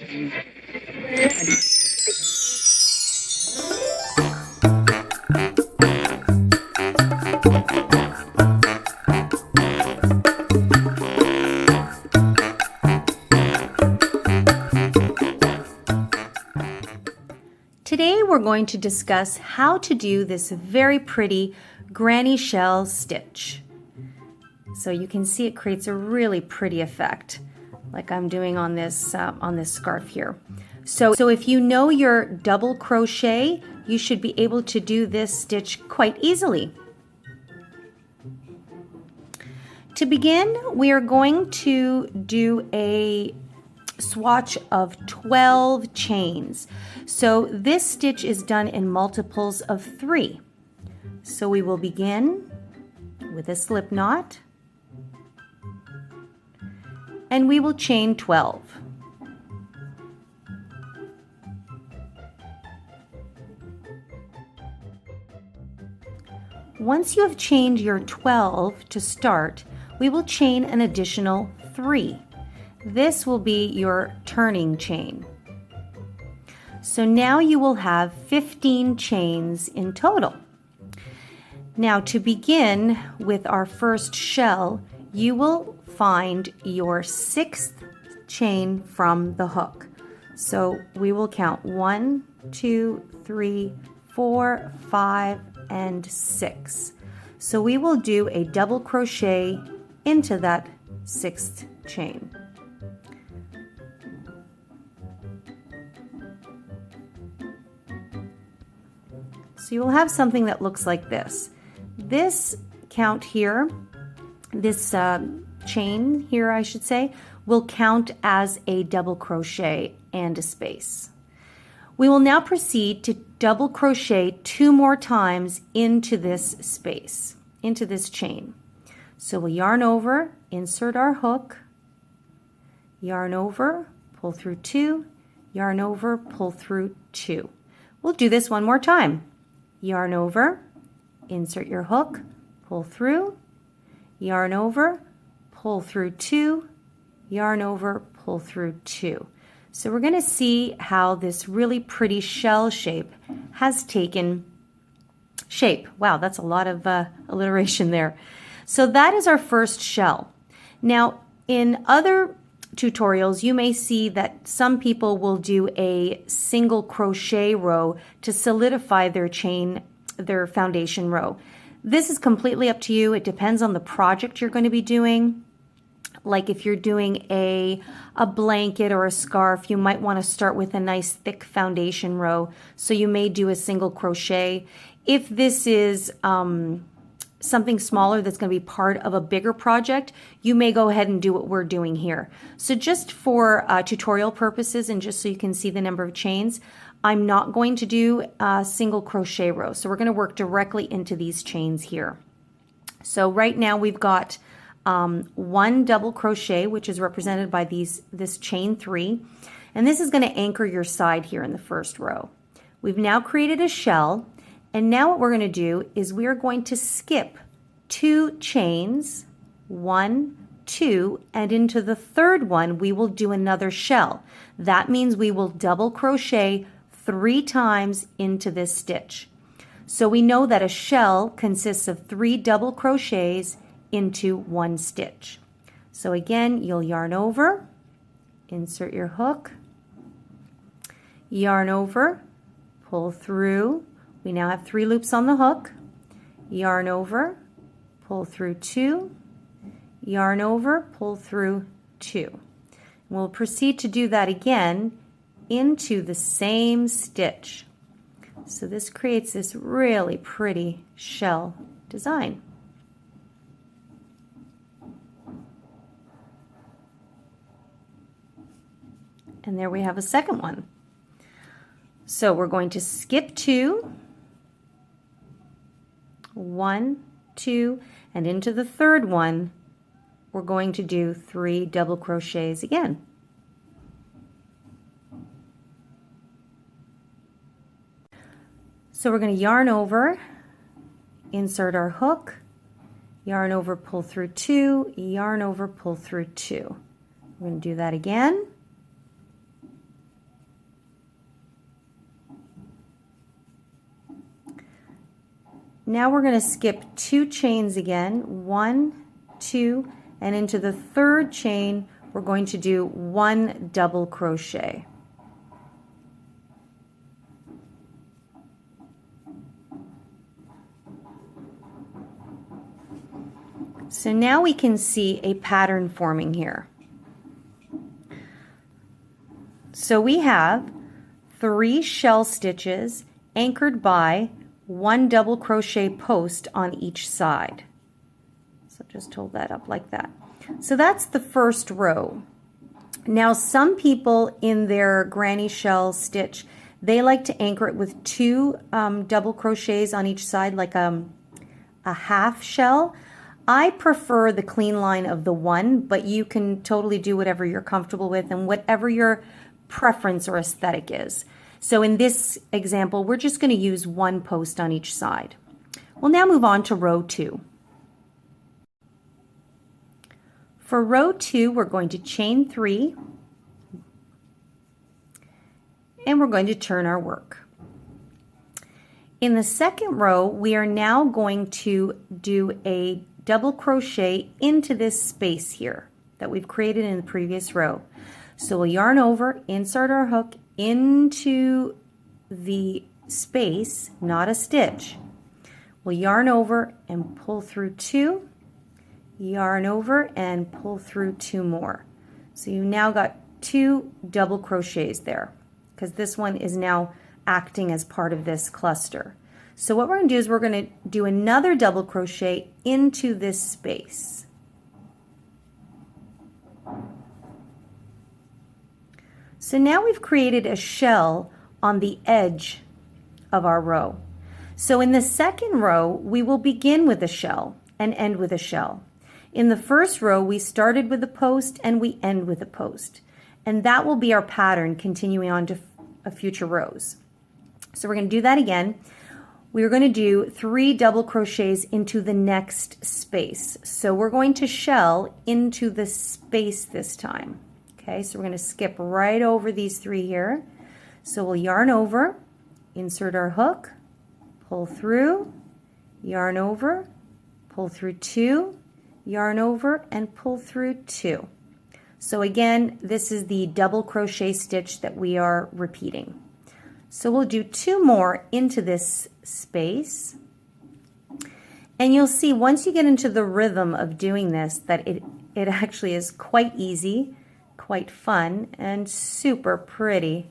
Today we're going to discuss how to do this very pretty granny shell stitch. So you can see it creates a really pretty effect, like I'm doing on this scarf here. So if you know your double crochet, you should be able to do this stitch quite easily. To begin, we are going to do a swatch of 12 chains. So this stitch is done in multiples of 3. So we will begin with a slip knot, and we will chain 12. Once you have chained your 12 to start, we will chain an additional 3. This will be your turning chain. So now you will have 15 chains in total. Now to begin with our first shell, you will find your 6th chain from the hook. So we will count 1, 2, 3, 4, 5, and 6. So we will do a double crochet into that 6th chain. So you will have something that looks like this. This count here, this chain here I should say, will count as a double crochet and a space. We will now proceed to double crochet 2 more times into this space, into this chain. So we'll yarn over, insert our hook, yarn over, pull through 2, yarn over, pull through 2. We'll do this one more time. Yarn over, insert your hook, pull through, yarn over, pull through 2, yarn over, pull through 2. So we're going to see how this really pretty shell shape has taken shape. Wow, that's a lot of alliteration there. So that is our first shell. Now, in other tutorials, you may see that some people will do a single crochet row to solidify their chain, their foundation row. This is completely up to you. It depends on the project you're going to be doing. Like if you're doing a blanket or a scarf, you might want to start with a nice thick foundation row. So you may do a single crochet. If this is something smaller that's going to be part of a bigger project, you may go ahead and do what we're doing here. So just for tutorial purposes and just so you can see the number of chains, I'm not going to do a single crochet row. So we're going to work directly into these chains here. So right now we've got 1 double crochet, which is represented by this chain 3, and this is going to anchor your side here in the first row. We've now created a shell, and now what we're going to do is we are going to skip 2 chains, 1, 2, and into the third one we will do another shell. That means we will double crochet 3 times into this stitch. So we know that a shell consists of 3 double crochets into 1 stitch. So again, you'll yarn over, insert your hook, yarn over, pull through. We now have 3 loops on the hook, yarn over, pull through 2, yarn over, pull through 2. We'll proceed to do that again into the same stitch. So this creates this really pretty shell design. And there we have a second one. So we're going to skip 2, 1, 2, and into the third one, we're going to do 3 double crochets again. So we're going to yarn over, insert our hook, yarn over, pull through 2, yarn over, pull through 2. We're going to do that again. Now we're going to skip 2 chains again, 1, 2, and into the 3rd chain we're going to do 1 double crochet. So now we can see a pattern forming here. So we have 3 shell stitches anchored by 1 double crochet post on each side. So just hold that up like that. So that's the first row. Now some people in their granny shell stitch, they like to anchor it with 2 double crochets on each side, like a half shell. I prefer the clean line of the 1, but you can totally do whatever you're comfortable with and whatever your preference or aesthetic is. So in this example, we're just going to use 1 post on each side. We'll now move on to row 2. For row 2, we're going to chain 3, and we're going to turn our work. In the second row, we are now going to do a double crochet into this space here that we've created in the previous row. So we'll yarn over, insert our hook into the space, not a stitch. We'll yarn over and pull through 2, yarn over and pull through 2 more. So you've now got 2 double crochets there because this one is now acting as part of this cluster. So what we're going to do is we're going to do another double crochet into this space. So now we've created a shell on the edge of our row. So in the second row, we will begin with a shell and end with a shell. In the first row, we started with a post and we end with a post. And that will be our pattern continuing on to future rows. So we're going to do that again. We're going to do 3 double crochets into the next space. So we're going to shell into the space this time. Okay, so we're going to skip right over these 3 here. So we'll yarn over, insert our hook, pull through, yarn over, pull through 2, yarn over, and pull through 2. So again, this is the double crochet stitch that we are repeating. So we'll do 2 more into this space. And you'll see once you get into the rhythm of doing this that it actually is quite easy, quite fun, and super pretty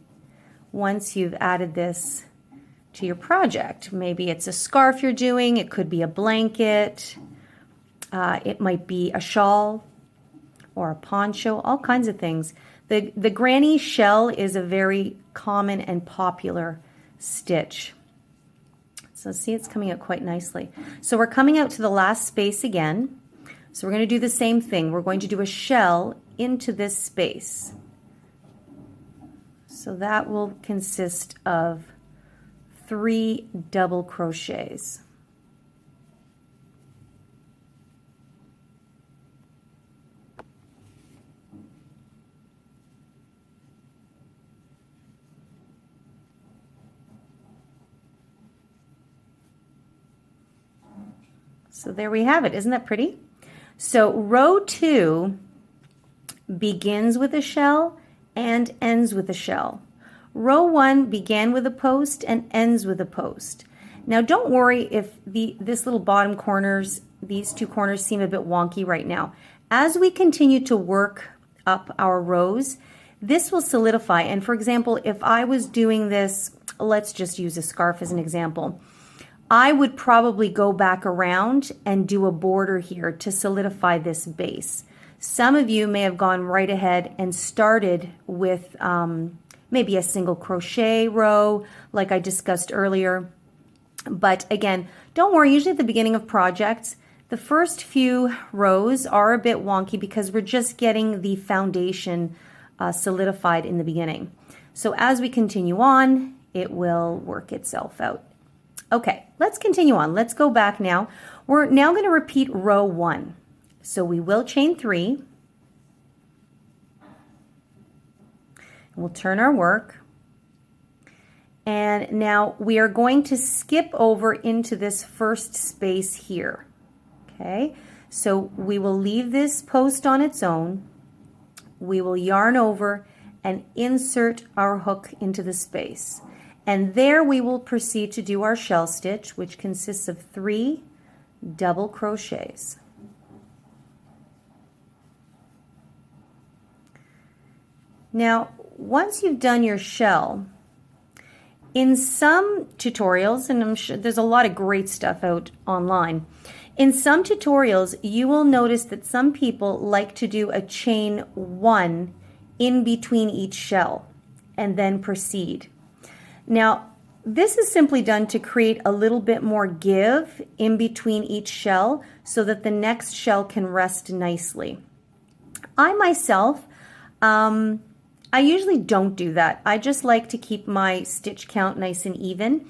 once you've added this to your project. Maybe it's a scarf you're doing, it could be a blanket, it might be a shawl or a poncho, all kinds of things. The granny shell is a very common and popular stitch. So see, it's coming out quite nicely. So we're coming out to the last space again. So we're going to do the same thing. We're going to do a shell into this space. So that will consist of 3 double crochets. So there we have it. Isn't that pretty? So row 2 begins with a shell and ends with a shell. Row 1 began with a post and ends with a post. Now don't worry if this little bottom corners, these 2 corners seem a bit wonky right now. As we continue to work up our rows, this will solidify. And for example, if I was doing this, let's just use a scarf as an example. I would probably go back around and do a border here to solidify this base. Some of you may have gone right ahead and started with maybe a single crochet row like I discussed earlier. But again, don't worry, usually at the beginning of projects, the first few rows are a bit wonky because we're just getting the foundation solidified in the beginning. So as we continue on, it will work itself out. Okay, let's continue on. Let's go back now. We're now going to repeat row 1. So we will chain 3. We'll turn our work. And now we are going to skip over into this first space here. Okay, so we will leave this post on its own. We will yarn over and insert our hook into the space. And there we will proceed to do our shell stitch, which consists of 3 double crochets. Now, once you've done your shell, in some tutorials, and I'm sure there's a lot of great stuff out online, in some tutorials you will notice that some people like to do a chain 1 in between each shell and then proceed. Now, this is simply done to create a little bit more give in between each shell so that the next shell can rest nicely. I myself, I usually don't do that. I just like to keep my stitch count nice and even.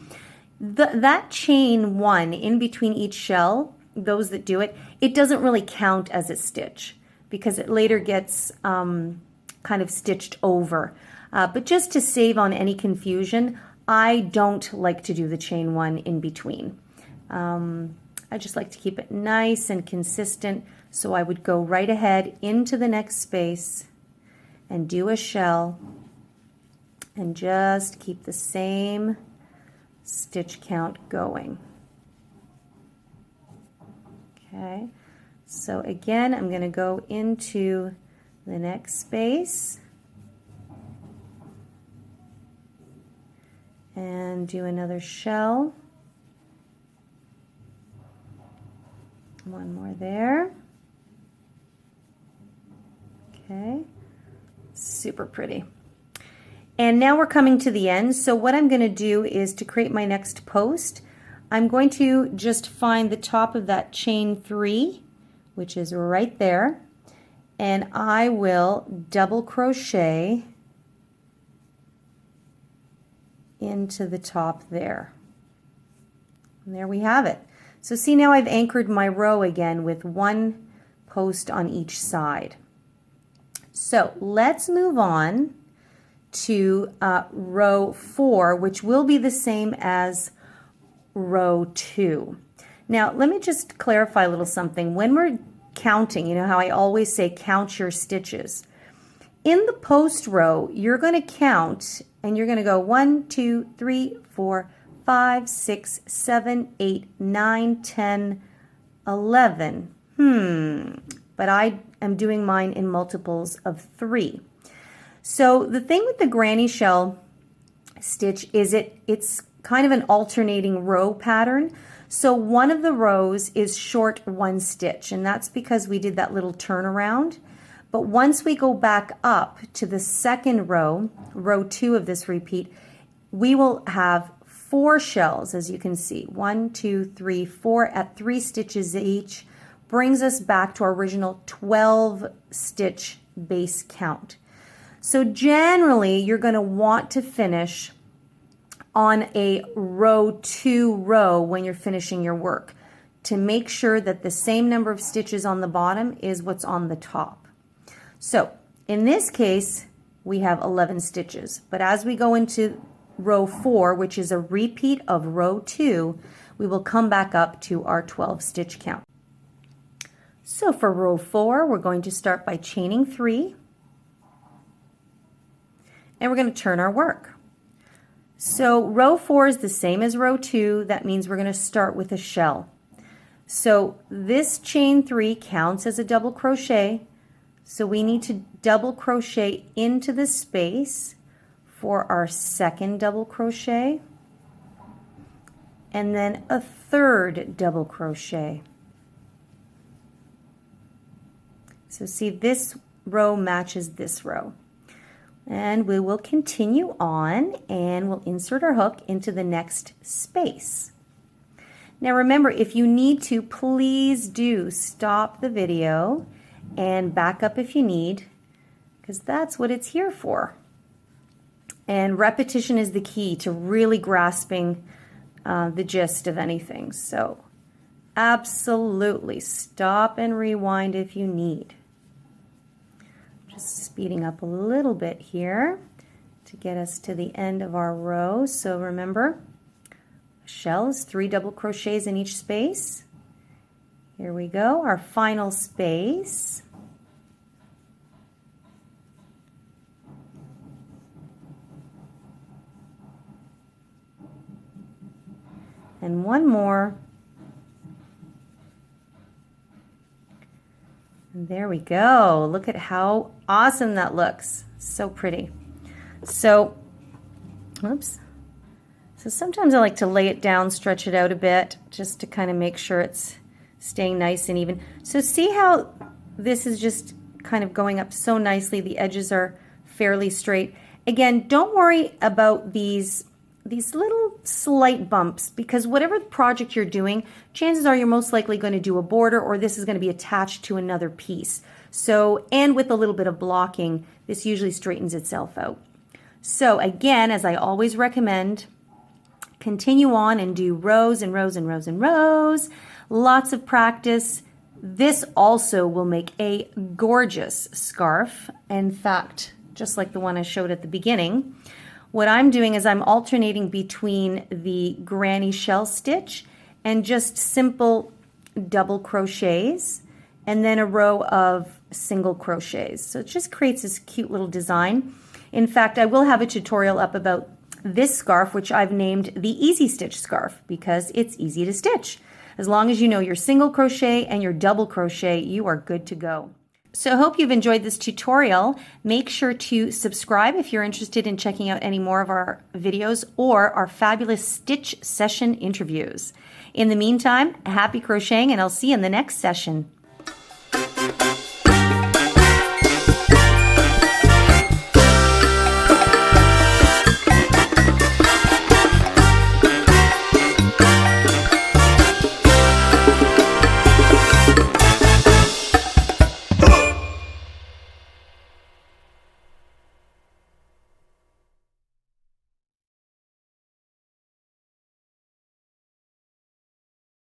That chain 1 in between each shell, those that do it, it doesn't really count as a stitch because it later gets kind of stitched over. But just to save on any confusion, I don't like to do the chain 1 in between. I just like to keep it nice and consistent, so I would go right ahead into the next space and do a shell and just keep the same stitch count going. Okay, so again, I'm going to go into the next space and do another shell. One more there. Okay. Super pretty. And now we're coming to the end. So what I'm going to do is to create my next post, I'm going to just find the top of that chain 3, which is right there, and I will double crochet into the top there. And there we have it. So see, now I've anchored my row again with 1 post on each side. So let's move on to row 4, which will be the same as row 2. Now, let me just clarify a little something. When we're counting, you know how I always say count your stitches. In the post row, you're going to count and you're going to go 1, 2, 3, 4, 5, 6, 7, 8, 9, 10, 11. But I am doing mine in multiples of 3. So the thing with the granny shell stitch is it's kind of an alternating row pattern. So one of the rows is short 1 stitch, and that's because we did that little turnaround. But once we go back up to the second row, row 2 of this repeat, we will have 4 shells, as you can see. 1, 2, 3, 4 at 3 stitches each, brings us back to our original 12 stitch base count. So generally you're going to want to finish on a row 2 row when you're finishing your work to make sure that the same number of stitches on the bottom is what's on the top. So in this case we have 11 stitches, but as we go into row 4, which is a repeat of row 2, we will come back up to our 12 stitch count. So for row 4, we're going to start by chaining 3, and we're going to turn our work. So row 4 is the same as row 2. That means we're going to start with a shell. So this chain 3 counts as a double crochet, so we need to double crochet into the space for our second double crochet, and then a third double crochet. So see, this row matches this row. And we will continue on and we'll insert our hook into the next space. Now remember, if you need to, please do stop the video and back up if you need, because that's what it's here for. And repetition is the key to really grasping the gist of anything. So absolutely stop and rewind if you need. Just speeding up a little bit here. to get us to the end of our row. So remember, a shell is 3 double crochets in each space. Here we go, our final space. And one more. And there we go. Look at how awesome that looks. So pretty. So, oops. So sometimes I like to lay it down, stretch it out a bit, just to kind of make sure it's staying nice and even. So see how this is just kind of going up so nicely. The edges are fairly straight. Again, don't worry about these little slight bumps, because whatever project you're doing, chances are you're most likely going to do a border, or this is going to be attached to another piece. So, and with a little bit of blocking, this usually straightens itself out. So again, as I always recommend, continue on and do rows and rows and rows and rows. Lots of practice. This also will make a gorgeous scarf. In fact, just like the one I showed at the beginning. What I'm doing is I'm alternating between the granny shell stitch and just simple double crochets and then a row of single crochets. So it just creates this cute little design. In fact, I will have a tutorial up about this scarf, which I've named the Easy Stitch Scarf, because it's easy to stitch. As long as you know your single crochet and your double crochet, you are good to go. So I hope you've enjoyed this tutorial. Make sure to subscribe if you're interested in checking out any more of our videos or our fabulous stitch session interviews. In the meantime, happy crocheting, and I'll see you in the next session.